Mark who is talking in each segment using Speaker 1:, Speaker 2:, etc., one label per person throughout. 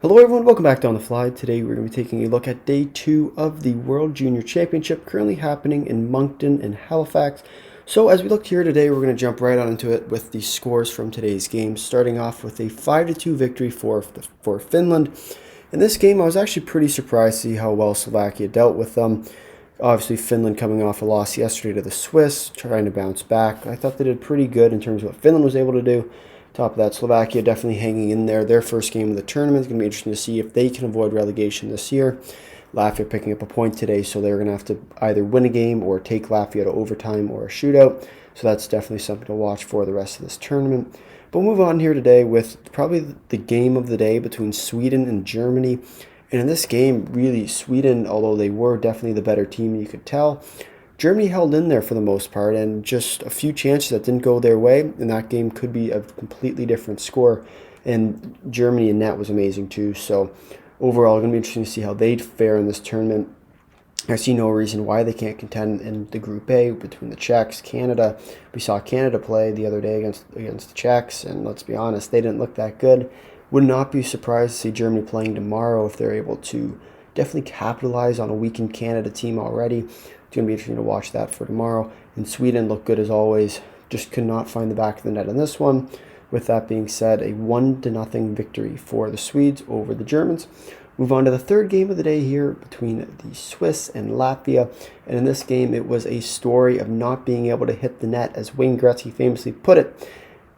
Speaker 1: Hello everyone, welcome back to On the Fly. Today we're going to be taking a look at day 2 of the World Junior Championship currently happening in Moncton and Halifax. So as we look here today, we're going to jump right on into it with the scores from today's game, starting off with a 5-2 victory for Finland. In this game, I was actually pretty surprised to see how well Slovakia dealt with them. Obviously, Finland coming off a loss yesterday to the Swiss, trying to bounce back. I thought they did pretty good in terms of what Finland was able to do. Top of that, Slovakia definitely hanging in there. Their first game of the tournament is going to be interesting to see if they can avoid relegation this year. Latvia picking up a point today, so they're going to have to either win a game or take Latvia to overtime or a shootout. So that's definitely something to watch for the rest of this tournament. But we'll move on here today with probably the game of the day between Sweden and Germany. And in this game, really, Sweden, although they were definitely the better team, you could tell, Germany held in there for the most part, and just a few chances that didn't go their way, and that game could be a completely different score. And Germany in net was amazing too. So overall, it's going to be interesting to see how they'd fare in this tournament. I see no reason why they can't contend in the Group A between the Czechs, Canada. We saw Canada play the other day against the Czechs, and let's be honest, they didn't look that good. Would not be surprised to see Germany playing tomorrow if they're able to definitely capitalize on a weakened Canada team already. It's going to be interesting to watch that for tomorrow. And Sweden looked good as always. Just could not find the back of the net in this one. With that being said, a 1-0 victory for the Swedes over the Germans. Move on to the third game of the day here between the Swiss and Latvia. And in this game, it was a story of not being able to hit the net. As Wayne Gretzky famously put it,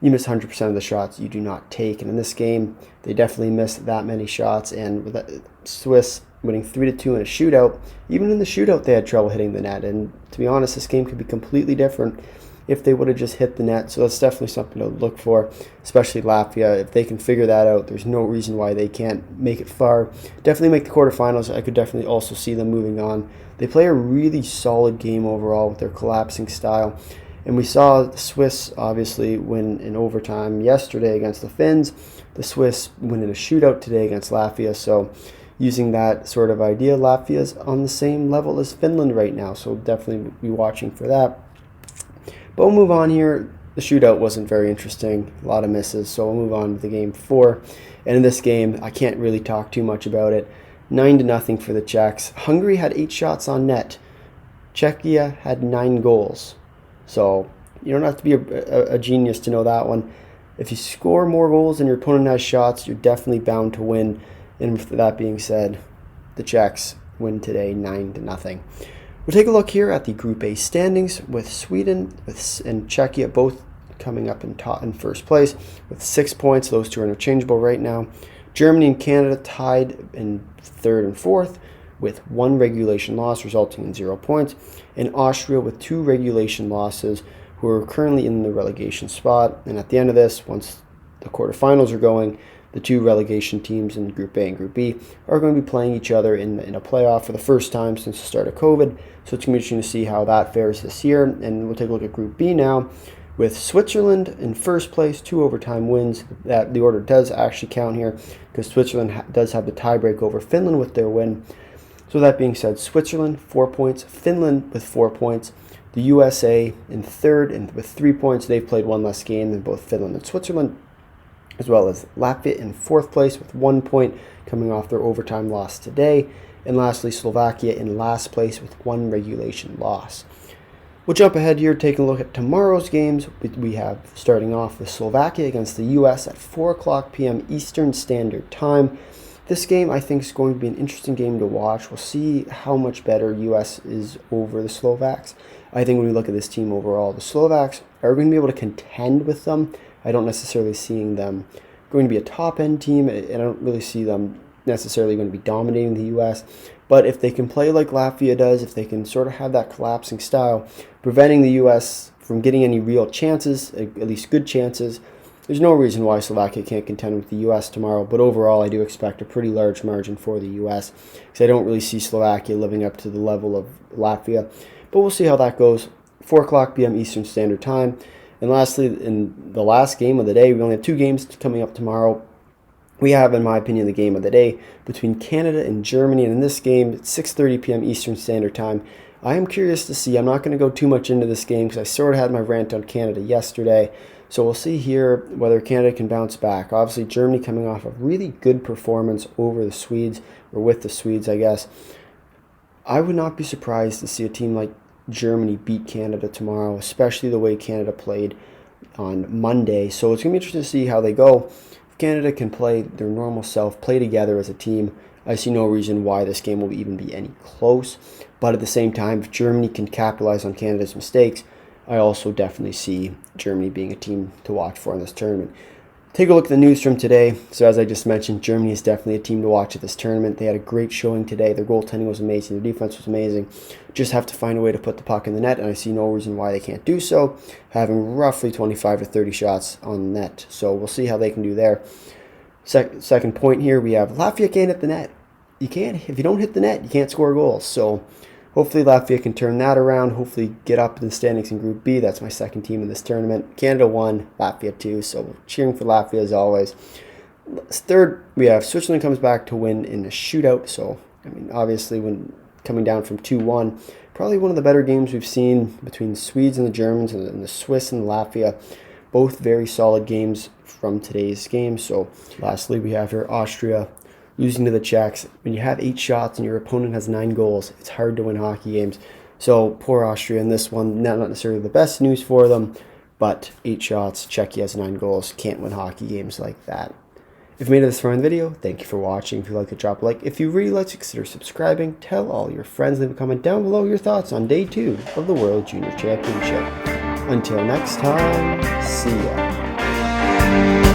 Speaker 1: you miss 100% of the shots you do not take. And in this game, they definitely missed that many shots. And with the Swiss winning 3-2 in a shootout, even in the shootout, they had trouble hitting the net. And to be honest, this game could be completely different if they would have just hit the net. So that's definitely something to look for, especially Latvia. If they can figure that out, there's no reason why they can't make it far. Definitely make the quarterfinals. I could definitely also see them moving on. They play a really solid game overall with their collapsing style. And we saw the Swiss obviously win in overtime yesterday against the Finns. The Swiss win in a shootout today against Latvia. So using that sort of idea, Latvia's on the same level as Finland right now. So definitely be watching for that. But we'll move on here. The shootout wasn't very interesting. A lot of misses. So we'll move on to the game 4. And in this game, I can't really talk too much about it. 9-0 for the Czechs. Hungary had 8 shots on net. Czechia had 9 goals. So you don't have to be a genius to know that one. If you score more goals than your opponent has shots, you're definitely bound to win. And with that being said, the Czechs win today 9-0. We'll take a look here at the Group A standings with Sweden and Czechia both coming up in first place with 6 points. Those two are interchangeable right now. Germany and Canada tied in third and fourth with 1 regulation loss, resulting in 0 points. And Austria with 2 regulation losses, who are currently in the relegation spot. And at the end of this, once the quarterfinals are going, the 2 relegation teams in Group A and Group B are going to be playing each other in a playoff for the first time since the start of COVID. So it's going to be interesting to see how that fares this year. And we'll take a look at Group B now with Switzerland in first place, 2 overtime wins. That the order does actually count here because Switzerland does have the tiebreak over Finland with their win. So that being said, Switzerland 4 points, Finland with 4 points, the USA in third and with 3 points. They've played 1 less game than both Finland and Switzerland, as well as Latvia in fourth place with 1 point coming off their overtime loss today. And lastly, Slovakia in last place with 1 regulation loss. We'll jump ahead here, taking a look at tomorrow's games. We have starting off with Slovakia against the US at 4 o'clock p.m. Eastern Standard Time. This game, I think, is going to be an interesting game to watch. We'll see how much better US is over the Slovaks. I think when we look at this team overall, the Slovaks are going to be able to contend with them. I don't necessarily seeing them going to be a top-end team, and I don't really see them necessarily going to be dominating the U.S. But if they can play like Latvia does, if they can sort of have that collapsing style, preventing the U.S. from getting any real chances, at least good chances, there's no reason why Slovakia can't contend with the U.S. tomorrow. But overall, I do expect a pretty large margin for the U.S. because I don't really see Slovakia living up to the level of Latvia. But we'll see how that goes. 4 o'clock p.m. Eastern Standard Time. And lastly, in the last game of the day, we only have 2 games coming up tomorrow. We have, in my opinion, the game of the day between Canada and Germany. And in this game, it's 6:30 p.m. Eastern Standard Time. I am curious to see. I'm not going to go too much into this game because I sort of had my rant on Canada yesterday. So we'll see here whether Canada can bounce back. Obviously, Germany coming off a really good performance over the Swedes, or with the Swedes, I guess. I would not be surprised to see a team like Germany beat Canada tomorrow, especially the way Canada played on Monday. So it's going to be interesting to see how they go. If Canada can play their normal self, play together as a team, I see no reason why this game will even be any close. But at the same time, if Germany can capitalize on Canada's mistakes, I also definitely see Germany being a team to watch for in this tournament. Take a look at the news from today. So as I just mentioned, Germany is definitely a team to watch at this tournament. They had a great showing today. Their goaltending was amazing. Their defense was amazing. Just have to find a way to put the puck in the net, and I see no reason why they can't do so, having roughly 25 to 30 shots on the net. So we'll see how they can do there. Second point here, we have Latvia can't hit the net. If you don't hit the net, you can't score goals. So hopefully Latvia can turn that around, hopefully get up in the standings in Group B. That's my second team in this tournament. Canada 1, Latvia 2, so cheering for Latvia as always. Third, we have Switzerland comes back to win in a shootout. So, I mean, obviously when coming down from 2-1, probably one of the better games we've seen between the Swedes and the Germans and the Swiss and Latvia. Both very solid games from today's game. So lastly, we have here Austria losing to the Czechs. When you have 8 shots and your opponent has 9 goals, it's hard to win hockey games. So poor Austria in this one. Not necessarily the best news for them, but 8 shots, Czechia has 9 goals. Can't win hockey games like that. If you made it this far in the video, thank you for watching. If you like it, drop a like. If you really like it, consider subscribing. Tell all your friends, leave a comment down below your thoughts on Day 2 of the World Junior Championship. Until next time, see ya.